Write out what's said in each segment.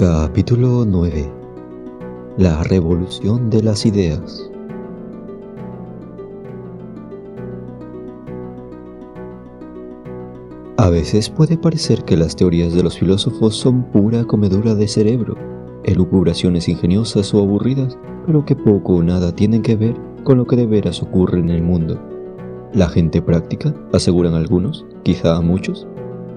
Capítulo 9. La revolución de las ideas. A veces puede parecer que las teorías de los filósofos son pura comedura de cerebro, elucubraciones ingeniosas o aburridas, pero que poco o nada tienen que ver con lo que de veras ocurre en el mundo. La gente práctica, aseguran algunos, quizá muchos,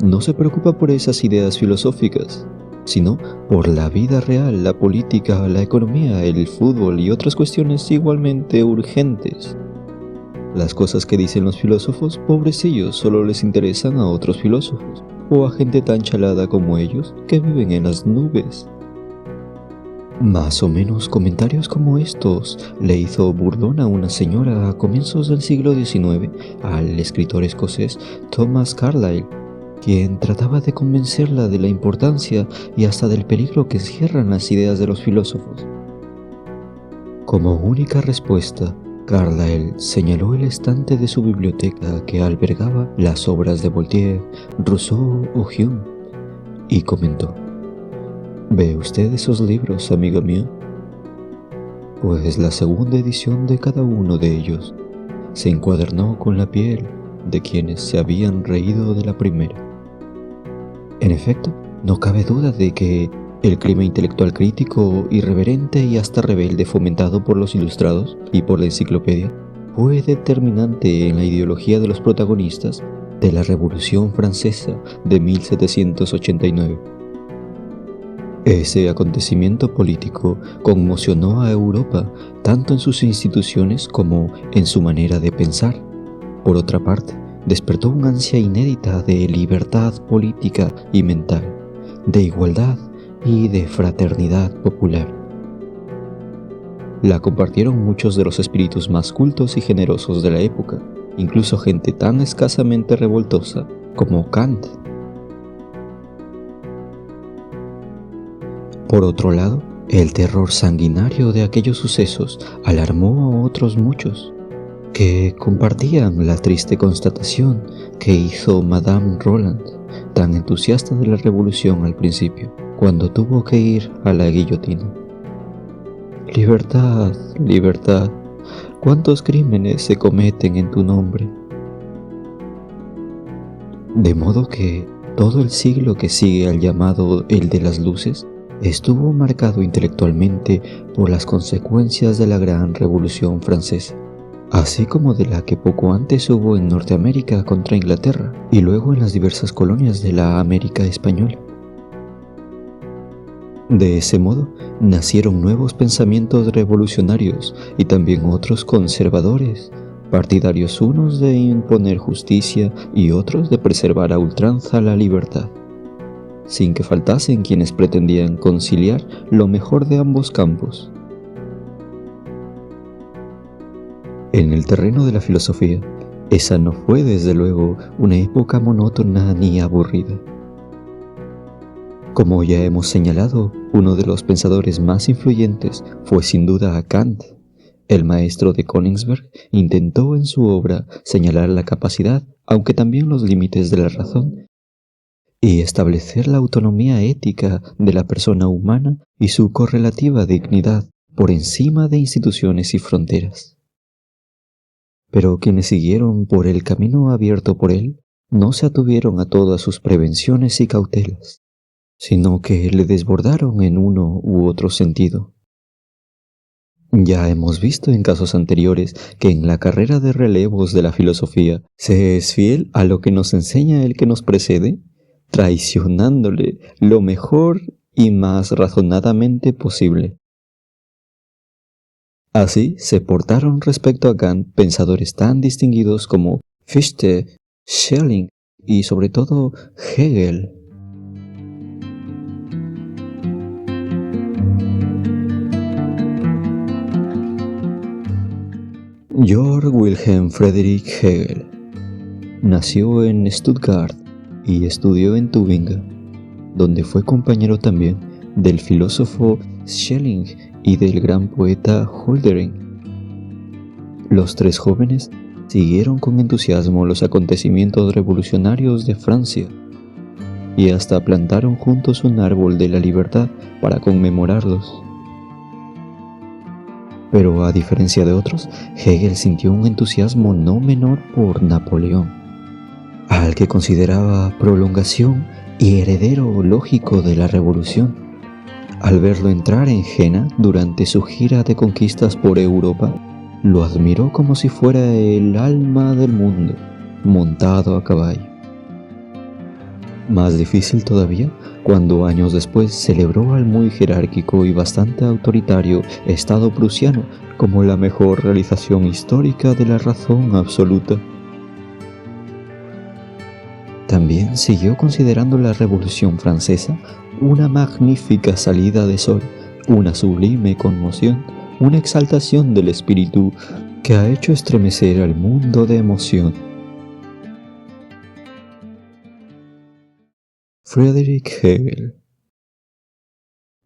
no se preocupa por esas ideas filosóficas, sino por la vida real, la política, la economía, el fútbol y otras cuestiones igualmente urgentes. Las cosas que dicen los filósofos, pobrecillos, solo les interesan a otros filósofos, o a gente tan chalada como ellos que viven en las nubes. Más o menos comentarios como estos le hizo burlón a una señora a comienzos del siglo XIX al escritor escocés Thomas Carlyle, quien trataba de convencerla de la importancia y hasta del peligro que encierran las ideas de los filósofos. Como única respuesta, Carlyle señaló el estante de su biblioteca que albergaba las obras de Voltaire, Rousseau o Hume, y comentó: ¿Ve usted esos libros, amiga mía? Pues la segunda edición de cada uno de ellos se encuadernó con la piel de quienes se habían reído de la primera. En efecto, no cabe duda de que el clima intelectual crítico, irreverente y hasta rebelde fomentado por los ilustrados y por la enciclopedia fue determinante en la ideología de los protagonistas de la Revolución Francesa de 1789. Ese acontecimiento político conmocionó a Europa tanto en sus instituciones como en su manera de pensar. Por otra parte, despertó una ansia inédita de libertad política y mental, de igualdad y de fraternidad popular. La compartieron muchos de los espíritus más cultos y generosos de la época, incluso gente tan escasamente revoltosa como Kant. Por otro lado, el terror sanguinario de aquellos sucesos alarmó a otros muchos, que compartían la triste constatación que hizo Madame Roland, tan entusiasta de la revolución al principio, cuando tuvo que ir a la guillotina. Libertad, libertad, ¿cuántos crímenes se cometen en tu nombre? De modo que todo el siglo que sigue al llamado el de las luces estuvo marcado intelectualmente por las consecuencias de la gran Revolución Francesa, así como de la que poco antes hubo en Norteamérica contra Inglaterra y luego en las diversas colonias de la América española. De ese modo nacieron nuevos pensamientos revolucionarios y también otros conservadores, partidarios unos de imponer justicia y otros de preservar a ultranza la libertad, sin que faltasen quienes pretendían conciliar lo mejor de ambos campos. En el terreno de la filosofía, esa no fue desde luego una época monótona ni aburrida. Como ya hemos señalado, uno de los pensadores más influyentes fue sin duda Kant. El maestro de Königsberg intentó en su obra señalar la capacidad, aunque también los límites de la razón, y establecer la autonomía ética de la persona humana y su correlativa dignidad por encima de instituciones y fronteras. Pero quienes siguieron por el camino abierto por él no se atuvieron a todas sus prevenciones y cautelas, sino que le desbordaron en uno u otro sentido. Ya hemos visto en casos anteriores que en la carrera de relevos de la filosofía se es fiel a lo que nos enseña el que nos precede, traicionándole lo mejor y más razonadamente posible. Así se portaron respecto a Kant pensadores tan distinguidos como Fichte, Schelling y sobre todo Hegel. Georg Wilhelm Friedrich Hegel nació en Stuttgart y estudió en Tubinga, donde fue compañero también del filósofo Schelling y del gran poeta Hölderlin. Los tres jóvenes siguieron con entusiasmo los acontecimientos revolucionarios de Francia. y hasta plantaron juntos un árbol de la libertad para conmemorarlos. Pero a diferencia de otros, Hegel sintió un entusiasmo no menor por Napoleón, al que consideraba prolongación y heredero lógico de la revolución. Al verlo entrar en Jena durante su gira de conquistas por Europa, lo admiró como si fuera el alma del mundo, montado a caballo. Más difícil todavía, cuando años después celebró al muy jerárquico y bastante autoritario Estado prusiano como la mejor realización histórica de la razón absoluta. También siguió considerando la Revolución Francesa una magnífica salida de sol, una sublime conmoción, una exaltación del espíritu que ha hecho estremecer al mundo de emoción. Friedrich Hegel.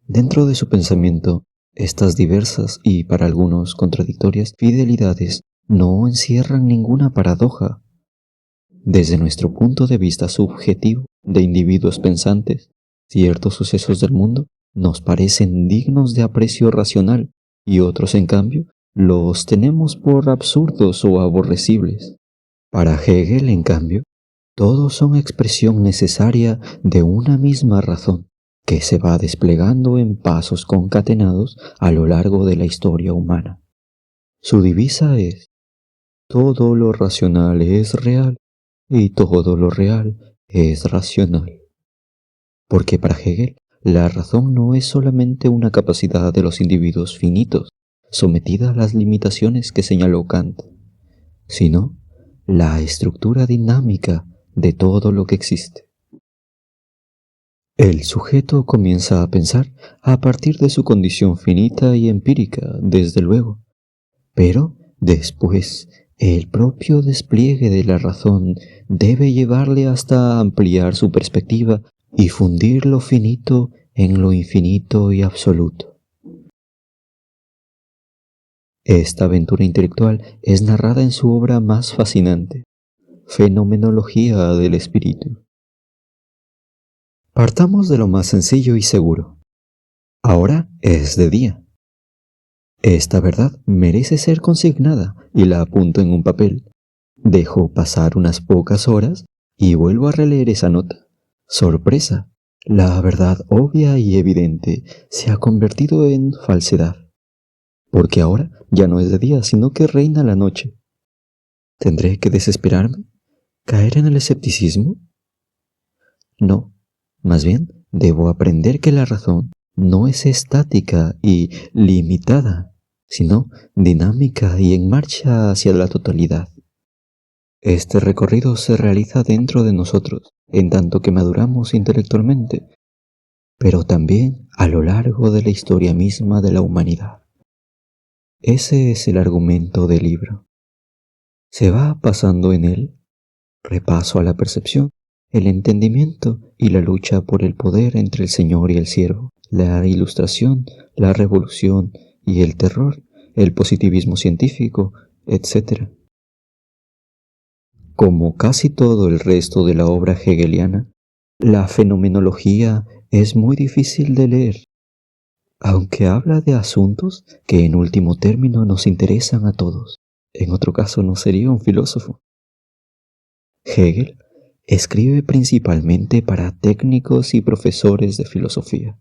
Dentro de su pensamiento, estas diversas y para algunos contradictorias fidelidades no encierran ninguna paradoja. Desde nuestro punto de vista subjetivo de individuos pensantes, ciertos sucesos del mundo nos parecen dignos de aprecio racional y otros, en cambio, los tenemos por absurdos o aborrecibles. Para Hegel, en cambio, todos son expresión necesaria de una misma razón, que se va desplegando en pasos concatenados a lo largo de la historia humana. Su divisa es: todo lo racional es real y todo lo real es racional. Porque para Hegel, la razón no es solamente una capacidad de los individuos finitos, sometida a las limitaciones que señaló Kant, sino la estructura dinámica de todo lo que existe. El sujeto comienza a pensar a partir de su condición finita y empírica, desde luego, pero después el propio despliegue de la razón debe llevarle hasta ampliar su perspectiva y fundir lo finito en lo infinito y absoluto. Esta aventura intelectual es narrada en su obra más fascinante, Fenomenología del Espíritu. Partamos de lo más sencillo y seguro. Ahora es de día. Esta verdad merece ser consignada y la apunto en un papel. Dejo pasar unas pocas horas y vuelvo a releer esa nota. Sorpresa, la verdad obvia y evidente se ha convertido en falsedad. Porque ahora ya no es de día, sino que reina la noche. ¿Tendré que desesperarme? ¿Caer en el escepticismo? No, más bien debo aprender que la razón no es estática y limitada, sino dinámica y en marcha hacia la totalidad. Este recorrido se realiza dentro de nosotros, en tanto que maduramos intelectualmente, pero también a lo largo de la historia misma de la humanidad. Ese es el argumento del libro. Se va pasando en él repaso a la percepción, el entendimiento y la lucha por el poder entre el Señor y el siervo, la ilustración, la revolución y el terror, el positivismo científico, etc. Como casi todo el resto de la obra hegeliana, la fenomenología es muy difícil de leer, aunque habla de asuntos que en último término nos interesan a todos. En otro caso no sería un filósofo. Hegel escribe principalmente para técnicos y profesores de filosofía,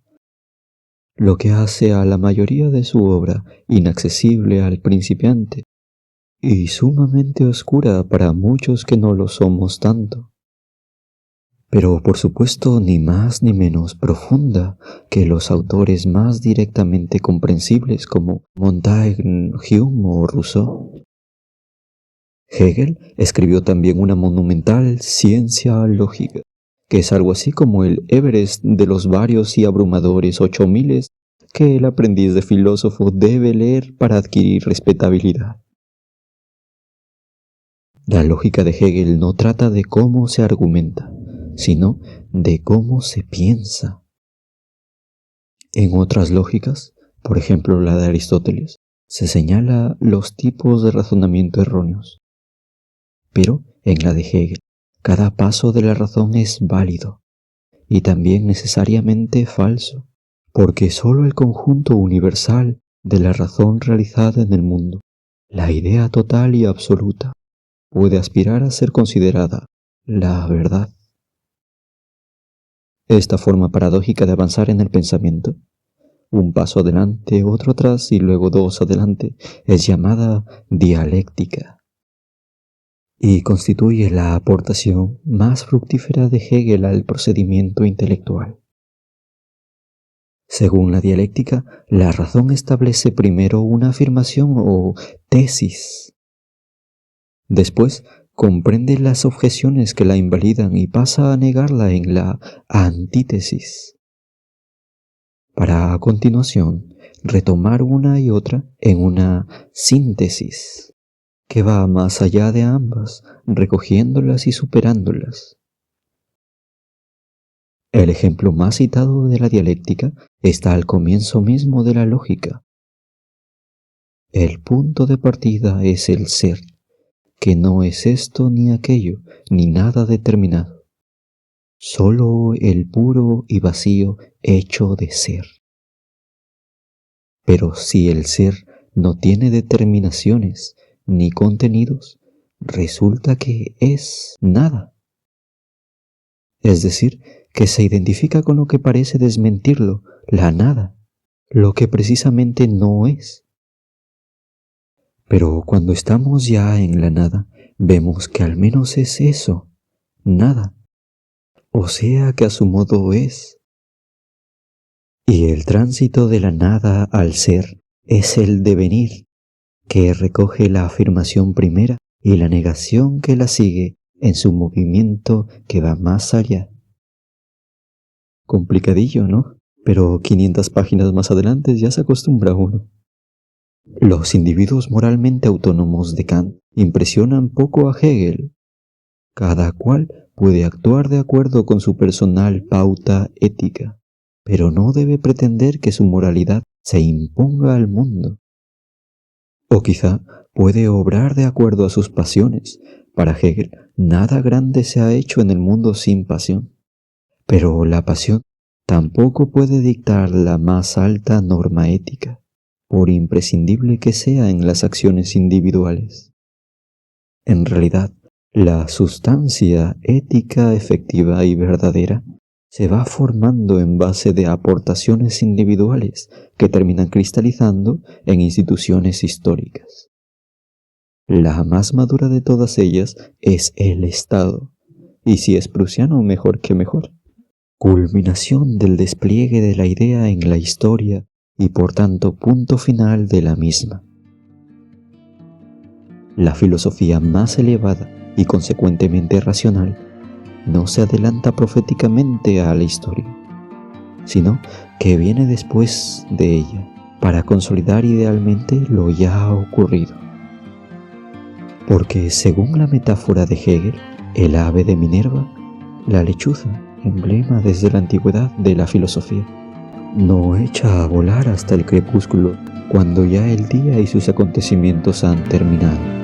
lo que hace a la mayoría de su obra inaccesible al principiante y sumamente oscura para muchos que no lo somos tanto, pero por supuesto ni más ni menos profunda que los autores más directamente comprensibles como Montaigne, Hume o Rousseau. Hegel escribió también una monumental ciencia lógica, que es algo así como el Everest de los varios y abrumadores 8000 que el aprendiz de filósofo debe leer para adquirir respetabilidad. La lógica de Hegel no trata de cómo se argumenta, sino de cómo se piensa. En otras lógicas, por ejemplo la de Aristóteles, se señala los tipos de razonamiento erróneos. Pero en la de Hegel, cada paso de la razón es válido, y también necesariamente falso, porque sólo el conjunto universal de la razón realizada en el mundo, la idea total y absoluta, puede aspirar a ser considerada la verdad. Esta forma paradójica de avanzar en el pensamiento, un paso adelante, otro atrás y luego dos adelante, es llamada dialéctica y constituye la aportación más fructífera de Hegel al procedimiento intelectual. Según la dialéctica, la razón establece primero una afirmación o tesis. Después, comprende las objeciones que la invalidan y pasa a negarla en la antítesis, para a continuación retomar una y otra en una síntesis, que va más allá de ambas, recogiéndolas y superándolas. El ejemplo más citado de la dialéctica está al comienzo mismo de la lógica. El punto de partida es el ser, que no es esto ni aquello, ni nada determinado, solo el puro y vacío hecho de ser. Pero si el ser no tiene determinaciones ni contenidos, resulta que es nada. Es decir, que se identifica con lo que parece desmentirlo, la nada, lo que precisamente no es. Pero cuando estamos ya en la nada, vemos que al menos es eso, nada, o sea que a su modo es. Y el tránsito de la nada al ser es el devenir, que recoge la afirmación primera y la negación que la sigue en su movimiento que va más allá. Complicadillo, ¿no? Pero 500 páginas más adelante ya se acostumbra uno. Los individuos moralmente autónomos de Kant impresionan poco a Hegel. Cada cual puede actuar de acuerdo con su personal pauta ética, pero no debe pretender que su moralidad se imponga al mundo. O quizá puede obrar de acuerdo a sus pasiones. Para Hegel, nada grande se ha hecho en el mundo sin pasión. Pero la pasión tampoco puede dictar la más alta norma ética, por imprescindible que sea en las acciones individuales. En realidad, la sustancia ética efectiva y verdadera se va formando en base de aportaciones individuales que terminan cristalizando en instituciones históricas. La más madura de todas ellas es el Estado, y si es prusiano, mejor que mejor. Culminación del despliegue de la idea en la historia y por tanto punto final de la misma. La filosofía más elevada y consecuentemente racional no se adelanta proféticamente a la historia, sino que viene después de ella para consolidar idealmente lo ya ocurrido. Porque según la metáfora de Hegel, el ave de Minerva, la lechuza, emblema desde la antigüedad de la filosofía, no echa a volar hasta el crepúsculo, cuando ya el día y sus acontecimientos han terminado.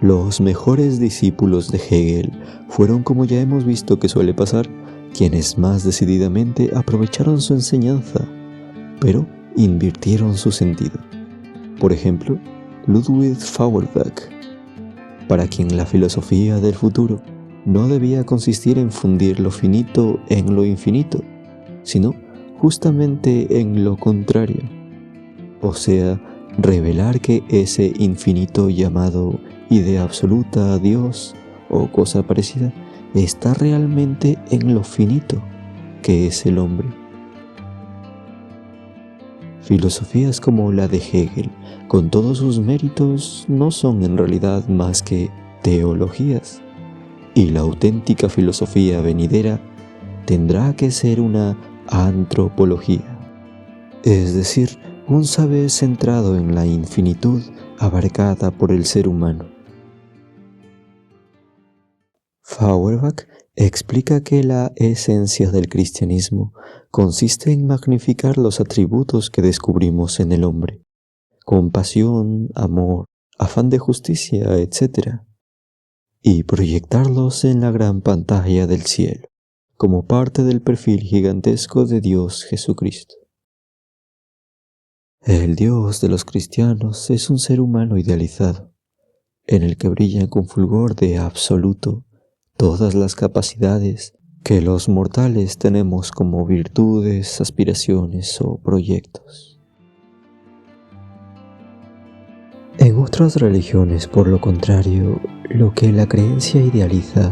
Los mejores discípulos de Hegel fueron, como ya hemos visto que suele pasar, quienes más decididamente aprovecharon su enseñanza, pero invirtieron su sentido. Por ejemplo, Ludwig Feuerbach, para quien la filosofía del futuro no debía consistir en fundir lo finito en lo infinito, sino justamente en lo contrario, o sea, revelar que ese infinito llamado idea absoluta, Dios o cosa parecida, está realmente en lo finito, que es el hombre. Filosofías como la de Hegel, con todos sus méritos, no son en realidad más que teologías, y la auténtica filosofía venidera tendrá que ser una antropología, es decir, un saber centrado en la infinitud abarcada por el ser humano. Feuerbach explica que la esencia del cristianismo consiste en magnificar los atributos que descubrimos en el hombre: compasión, amor, afán de justicia, etc., y proyectarlos en la gran pantalla del cielo, como parte del perfil gigantesco de Dios Jesucristo. El Dios de los cristianos es un ser humano idealizado, en el que brillan con fulgor de absoluto todas las capacidades que los mortales tenemos como virtudes, aspiraciones o proyectos. En otras religiones, por lo contrario, lo que la creencia idealiza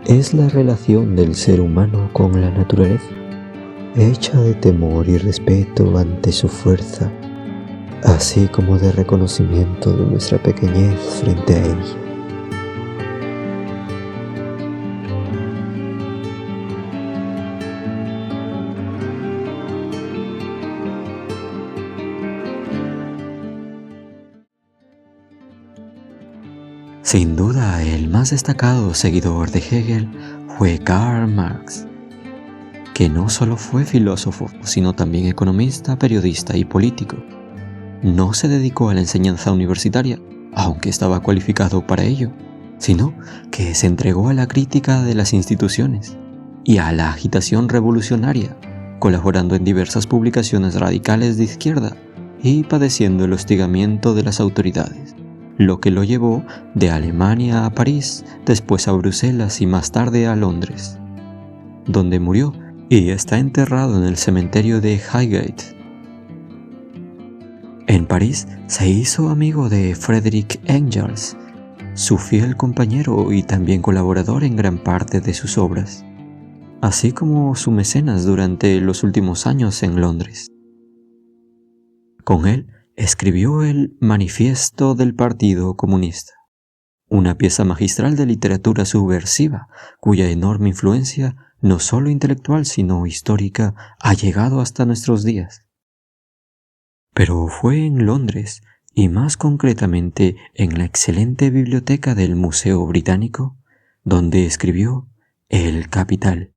es la relación del ser humano con la naturaleza, hecha de temor y respeto ante su fuerza, así como de reconocimiento de nuestra pequeñez frente a ella. Sin duda, el más destacado seguidor de Hegel fue Karl Marx, que no solo fue filósofo, sino también economista, periodista y político. No se dedicó a la enseñanza universitaria, aunque estaba cualificado para ello, sino que se entregó a la crítica de las instituciones y a la agitación revolucionaria, colaborando en diversas publicaciones radicales de izquierda y padeciendo el hostigamiento de las autoridades, lo que lo llevó de Alemania a París, después a Bruselas y más tarde a Londres, donde murió y está enterrado en el cementerio de Highgate. En París se hizo amigo de Friedrich Engels, su fiel compañero y también colaborador en gran parte de sus obras, así como su mecenas durante los últimos años en Londres. Con él escribió el Manifiesto del Partido Comunista, una pieza magistral de literatura subversiva cuya enorme influencia, no solo intelectual sino histórica, ha llegado hasta nuestros días. Pero fue en Londres, y más concretamente en la excelente biblioteca del Museo Británico, donde escribió El Capital,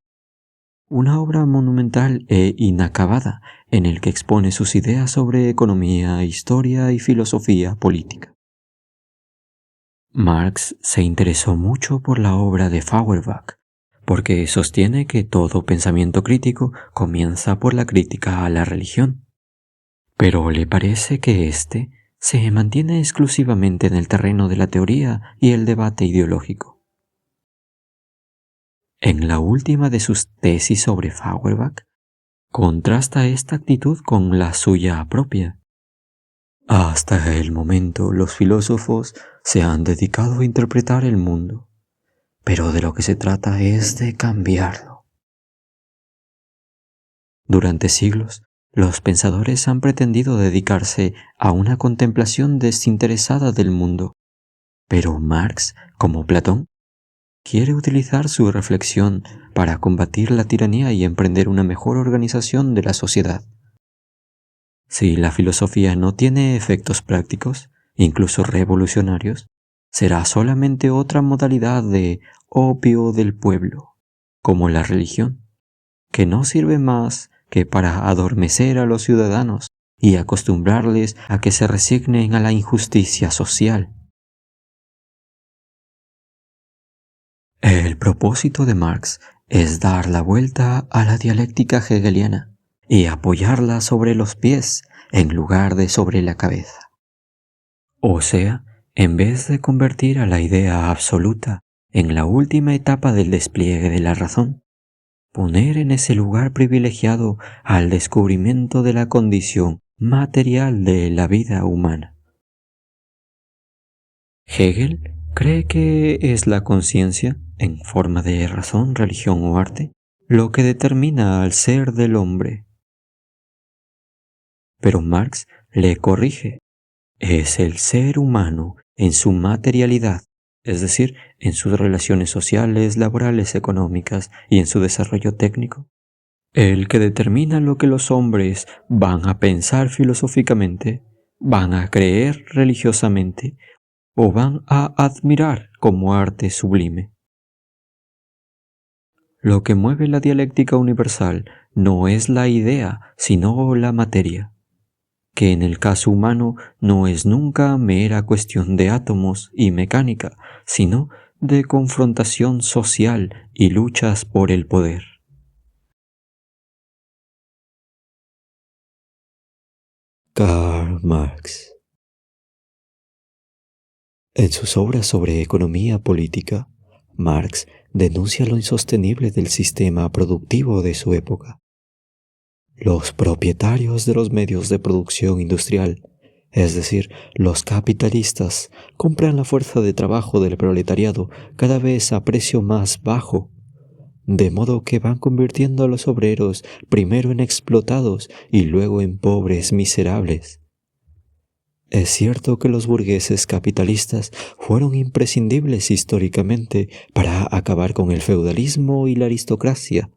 una obra monumental e inacabada en el que expone sus ideas sobre economía, historia y filosofía política. Marx se interesó mucho por la obra de Feuerbach, porque sostiene que todo pensamiento crítico comienza por la crítica a la religión, pero le parece que éste se mantiene exclusivamente en el terreno de la teoría y el debate ideológico. En la última de sus tesis sobre Feuerbach, contrasta esta actitud con la suya propia. Hasta el momento, los filósofos se han dedicado a interpretar el mundo, pero de lo que se trata es de cambiarlo. Durante siglos, los pensadores han pretendido dedicarse a una contemplación desinteresada del mundo, pero Marx, como Platón, quiere utilizar su reflexión para combatir la tiranía y emprender una mejor organización de la sociedad. Si la filosofía no tiene efectos prácticos, incluso revolucionarios, será solamente otra modalidad de opio del pueblo, como la religión, que no sirve más que para adormecer a los ciudadanos y acostumbrarles a que se resignen a la injusticia social. El propósito de Marx es dar la vuelta a la dialéctica hegeliana y apoyarla sobre los pies en lugar de sobre la cabeza. O sea, en vez de convertir a la idea absoluta en la última etapa del despliegue de la razón, poner en ese lugar privilegiado al descubrimiento de la condición material de la vida humana. Hegel cree que es la conciencia, en forma de razón, religión o arte, lo que determina al ser del hombre. Pero Marx le corrige: es el ser humano en su materialidad, es decir, en sus relaciones sociales, laborales, económicas y en su desarrollo técnico, el que determina lo que los hombres van a pensar filosóficamente, van a creer religiosamente o van a admirar como arte sublime. Lo que mueve la dialéctica universal no es la idea, sino la materia, que en el caso humano no es nunca mera cuestión de átomos y mecánica, sino de confrontación social y luchas por el poder. Karl Marx. En sus obras sobre economía política, Marx denuncia lo insostenible del sistema productivo de su época. Los propietarios de los medios de producción industrial, es decir, los capitalistas, compran la fuerza de trabajo del proletariado cada vez a precio más bajo, de modo que van convirtiendo a los obreros primero en explotados y luego en pobres miserables. Es cierto que los burgueses capitalistas fueron imprescindibles históricamente para acabar con el feudalismo y la aristocracia,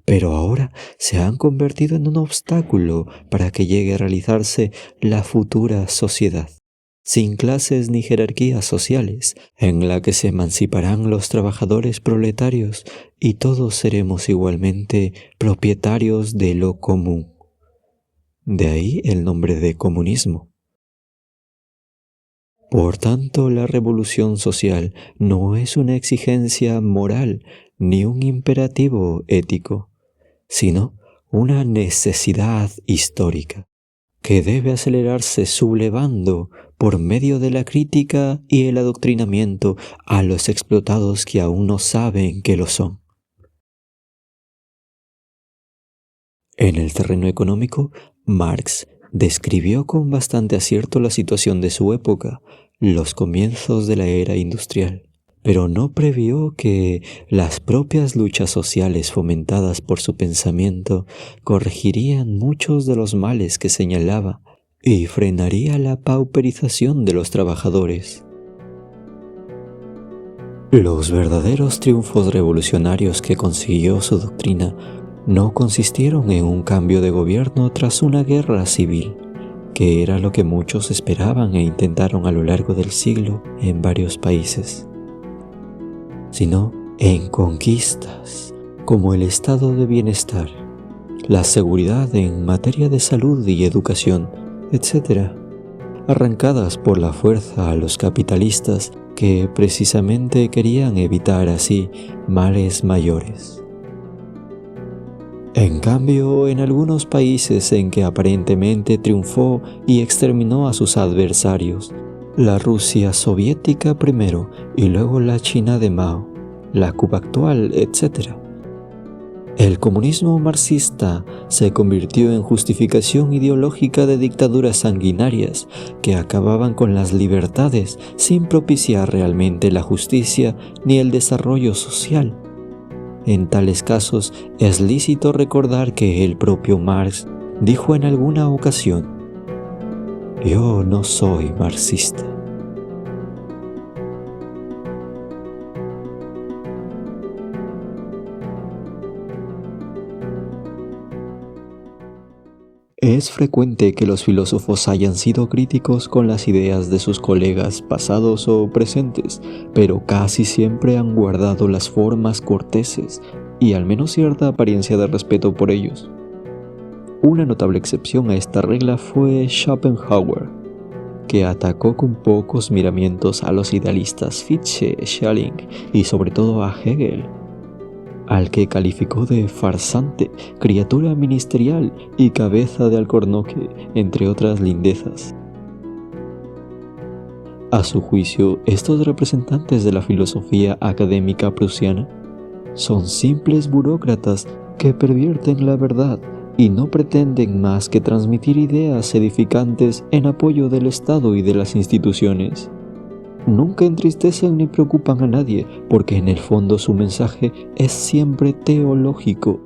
pero ahora se han convertido en un obstáculo para que llegue a realizarse la futura sociedad, sin clases ni jerarquías sociales, en la que se emanciparán los trabajadores proletarios y todos seremos igualmente propietarios de lo común. De ahí el nombre de comunismo. Por tanto, la revolución social no es una exigencia moral ni un imperativo ético, sino una necesidad histórica que debe acelerarse sublevando por medio de la crítica y el adoctrinamiento a los explotados que aún no saben que lo son. En el terreno económico, Marx describió con bastante acierto la situación de su época, los comienzos de la era industrial, pero no previó que las propias luchas sociales fomentadas por su pensamiento corregirían muchos de los males que señalaba y frenaría la pauperización de los trabajadores. Los verdaderos triunfos revolucionarios que consiguió su doctrina no consistieron en un cambio de gobierno tras una guerra civil, que era lo que muchos esperaban e intentaron a lo largo del siglo en varios países, sino en conquistas como el estado de bienestar, la seguridad en materia de salud y educación, etc., arrancadas por la fuerza a los capitalistas que precisamente querían evitar así males mayores. En cambio, en algunos países en que aparentemente triunfó y exterminó a sus adversarios, la Rusia soviética primero y luego la China de Mao, la Cuba actual, etc., el comunismo marxista se convirtió en justificación ideológica de dictaduras sanguinarias que acababan con las libertades sin propiciar realmente la justicia ni el desarrollo social. En tales casos es lícito recordar que el propio Marx dijo en alguna ocasión: «Yo no soy marxista». Es frecuente que los filósofos hayan sido críticos con las ideas de sus colegas pasados o presentes, pero casi siempre han guardado las formas corteses y al menos cierta apariencia de respeto por ellos. Una notable excepción a esta regla fue Schopenhauer, que atacó con pocos miramientos a los idealistas Fichte, Schelling y sobre todo a Hegel, al que calificó de farsante, criatura ministerial y cabeza de alcornoque, entre otras lindezas. A su juicio, estos representantes de la filosofía académica prusiana son simples burócratas que pervierten la verdad y no pretenden más que transmitir ideas edificantes en apoyo del Estado y de las instituciones. Nunca entristecen ni preocupan a nadie, porque en el fondo su mensaje es siempre teológico,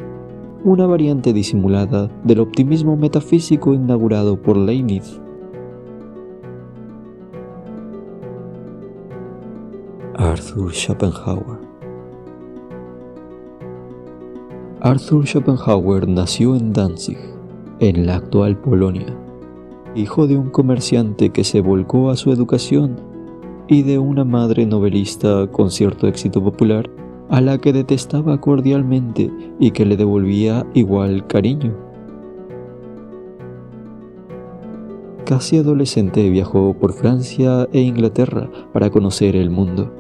una variante disimulada del optimismo metafísico inaugurado por Leibniz. Arthur Schopenhauer. Arthur Schopenhauer nació en Danzig, en la actual Polonia, hijo de un comerciante que se volcó a su educación y de una madre novelista con cierto éxito popular. a la que detestaba cordialmente y que le devolvía igual cariño. Casi adolescente viajó por Francia e Inglaterra para conocer el mundo.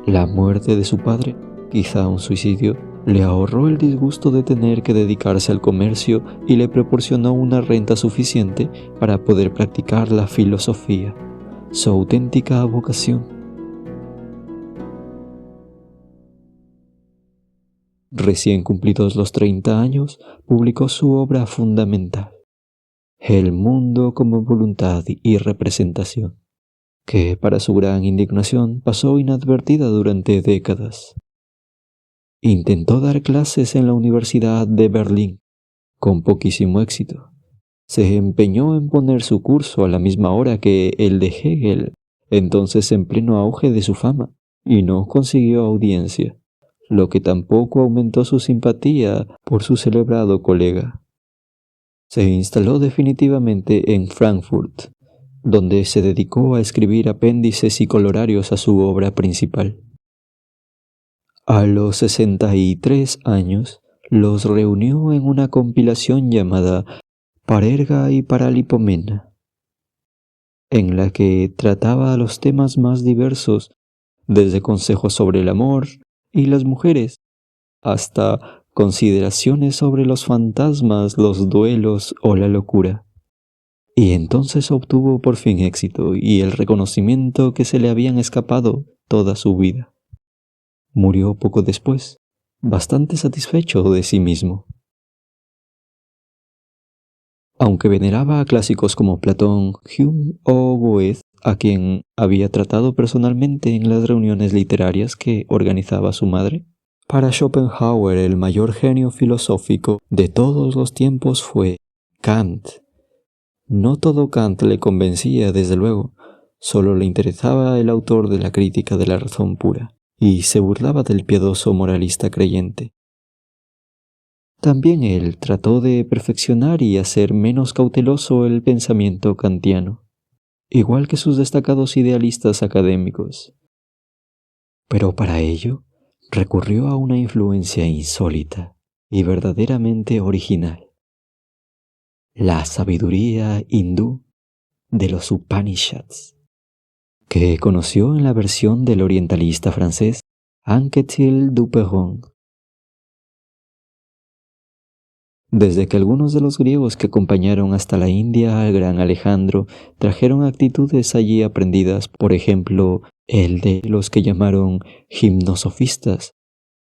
La muerte de su padre, quizá un suicidio, le ahorró el disgusto de tener que dedicarse al comercio y le proporcionó una renta suficiente para poder practicar la filosofía, su auténtica vocación. Recién cumplidos los 30 años, publicó su obra fundamental, El mundo como voluntad y representación, que para su gran indignación pasó inadvertida durante décadas. Intentó dar clases en la Universidad de Berlín, con poquísimo éxito. Se empeñó en poner su curso a la misma hora que el de Hegel, entonces en pleno auge de su fama, y no consiguió audiencia, lo que tampoco aumentó su simpatía por su celebrado colega. Se instaló definitivamente en Frankfurt, donde se dedicó a escribir apéndices y colorarios a su obra principal. A los 63 años, los reunió en una compilación llamada Parerga y Paralipomena, en la que trataba los temas más diversos, desde consejos sobre el amor y las mujeres, hasta consideraciones sobre los fantasmas, los duelos o la locura. Y entonces obtuvo por fin éxito y el reconocimiento que se le habían escapado toda su vida. Murió poco después, bastante satisfecho de sí mismo. Aunque veneraba a clásicos como Platón, Hume o Goethe, a quien había tratado personalmente en las reuniones literarias que organizaba su madre, para Schopenhauer el mayor genio filosófico de todos los tiempos fue Kant. No todo Kant le convencía, desde luego, solo le interesaba el autor de la crítica de la razón pura, y se burlaba del piadoso moralista creyente. También él trató de perfeccionar y hacer menos cauteloso el pensamiento kantiano, igual que sus destacados idealistas académicos. Pero para ello, recurrió a una influencia insólita y verdaderamente original: la sabiduría hindú de los Upanishads, que conoció en la versión del orientalista francés Anquetil Duperron. Desde que algunos de los griegos que acompañaron hasta la India al gran Alejandro trajeron actitudes allí aprendidas, por ejemplo, el de los que llamaron gimnosofistas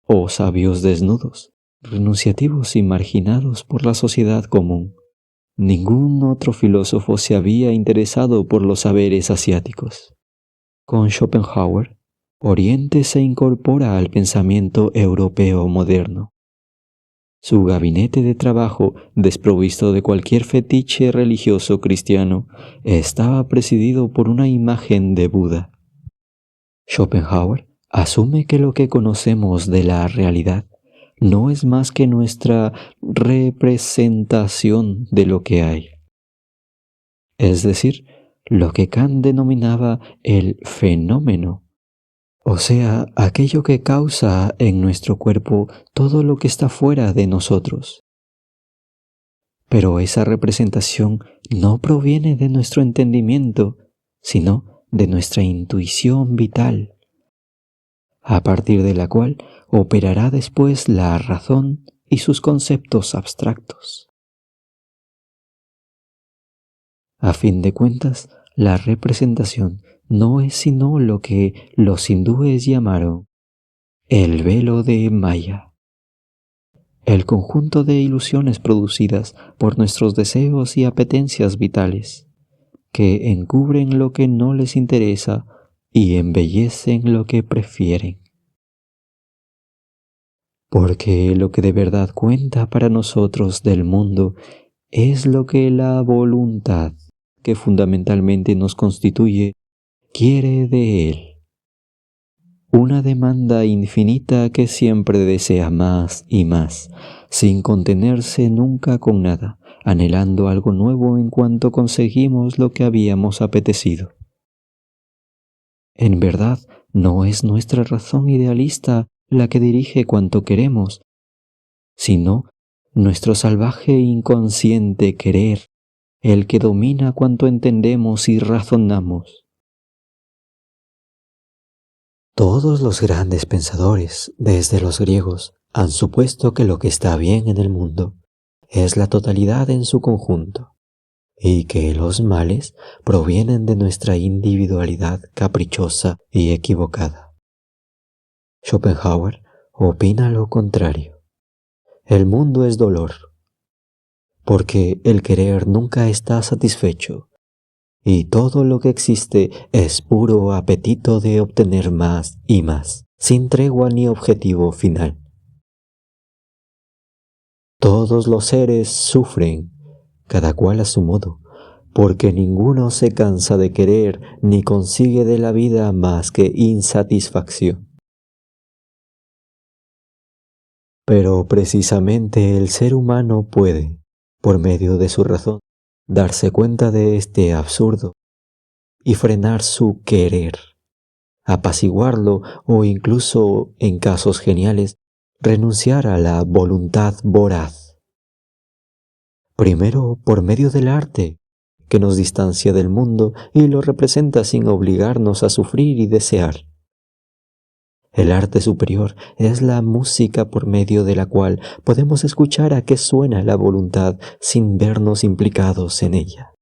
o sabios desnudos, renunciativos y marginados por la sociedad común, ningún otro filósofo se había interesado por los saberes asiáticos. Con Schopenhauer, Oriente se incorpora al pensamiento europeo moderno. Su gabinete de trabajo, desprovisto de cualquier fetiche religioso cristiano, estaba presidido por una imagen de Buda. Schopenhauer asume que lo que conocemos de la realidad no es más que nuestra representación de lo que hay. Es decir, lo que Kant denominaba el fenómeno, o sea, aquello que causa en nuestro cuerpo todo lo que está fuera de nosotros. Pero esa representación no proviene de nuestro entendimiento, sino de nuestra intuición vital, a partir de la cual operará después la razón y sus conceptos abstractos. A fin de cuentas, la representación no es sino lo que los hindúes llamaron el velo de Maya, el conjunto de ilusiones producidas por nuestros deseos y apetencias vitales, que encubren lo que no les interesa y embellecen lo que prefieren. Porque lo que de verdad cuenta para nosotros del mundo es lo que la voluntad, que fundamentalmente nos constituye, quiere de él. Una demanda infinita que siempre desea más y más, sin contenerse nunca con nada, anhelando algo nuevo en cuanto conseguimos lo que habíamos apetecido. En verdad, no es nuestra razón idealista la que dirige cuanto queremos, sino nuestro salvaje e inconsciente querer, el que domina cuanto entendemos y razonamos. Todos los grandes pensadores, desde los griegos, han supuesto que lo que está bien en el mundo es la totalidad en su conjunto, y que los males provienen de nuestra individualidad caprichosa y equivocada. Schopenhauer opina lo contrario. El mundo es dolor, porque el querer nunca está satisfecho, y todo lo que existe es puro apetito de obtener más y más, sin tregua ni objetivo final. Todos los seres sufren, cada cual a su modo, porque ninguno se cansa de querer ni consigue de la vida más que insatisfacción. Pero precisamente el ser humano puede, por medio de su razón, darse cuenta de este absurdo y frenar su querer, apaciguarlo o incluso, en casos geniales, renunciar a la voluntad voraz. Primero, por medio del arte, que nos distancia del mundo y lo representa sin obligarnos a sufrir y desear. El arte superior es la música por medio de la cual podemos escuchar a qué suena la voluntad sin vernos implicados en ella.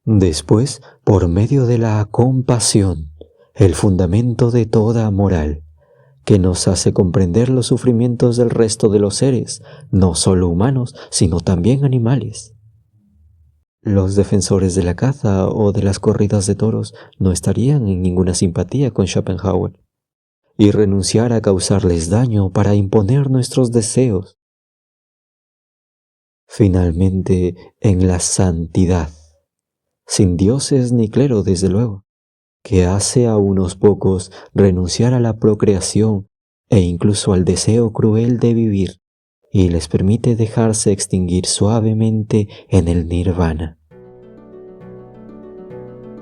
Después, por medio de la compasión, el fundamento de toda moral, que nos hace comprender los sufrimientos del resto de los seres, no solo humanos, sino también animales. Los defensores de la caza o de las corridas de toros no estarían en ninguna simpatía con Schopenhauer, y renunciar a causarles daño para imponer nuestros deseos. Finalmente, en la santidad, sin dioses ni clero desde luego, que hace a unos pocos renunciar a la procreación e incluso al deseo cruel de vivir, y les permite dejarse extinguir suavemente en el nirvana.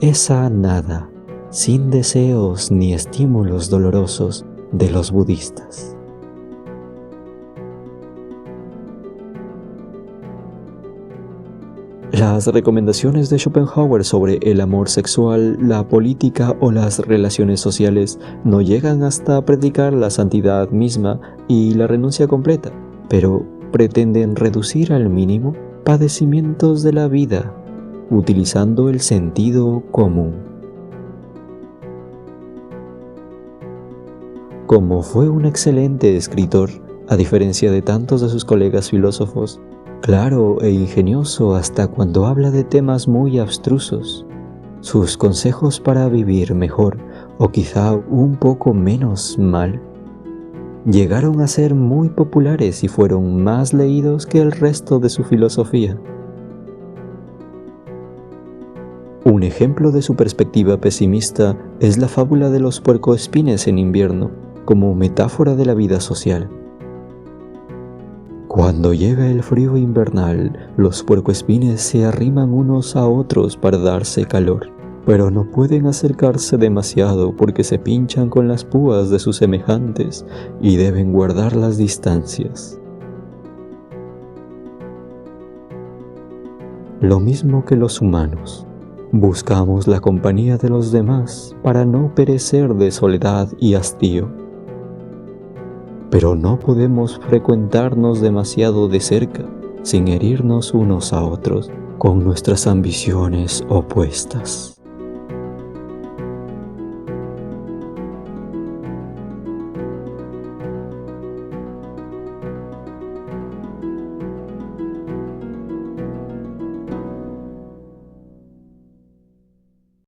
Esa nada, sin deseos ni estímulos dolorosos de los budistas. Las recomendaciones de Schopenhauer sobre el amor sexual, la política o las relaciones sociales no llegan hasta predicar la santidad misma y la renuncia completa, pero pretenden reducir al mínimo padecimientos de la vida, utilizando el sentido común. Como fue un excelente escritor, a diferencia de tantos de sus colegas filósofos, claro e ingenioso hasta cuando habla de temas muy abstrusos, sus consejos para vivir mejor o quizá un poco menos mal, llegaron a ser muy populares y fueron más leídos que el resto de su filosofía. Un ejemplo de su perspectiva pesimista es la fábula de los puercoespines en invierno, como metáfora de la vida social. Cuando llega el frío invernal, los puercoespines se arriman unos a otros para darse calor, pero no pueden acercarse demasiado porque se pinchan con las púas de sus semejantes y deben guardar las distancias. Lo mismo que los humanos, buscamos la compañía de los demás para no perecer de soledad y hastío. Pero no podemos frecuentarnos demasiado de cerca, sin herirnos unos a otros con nuestras ambiciones opuestas.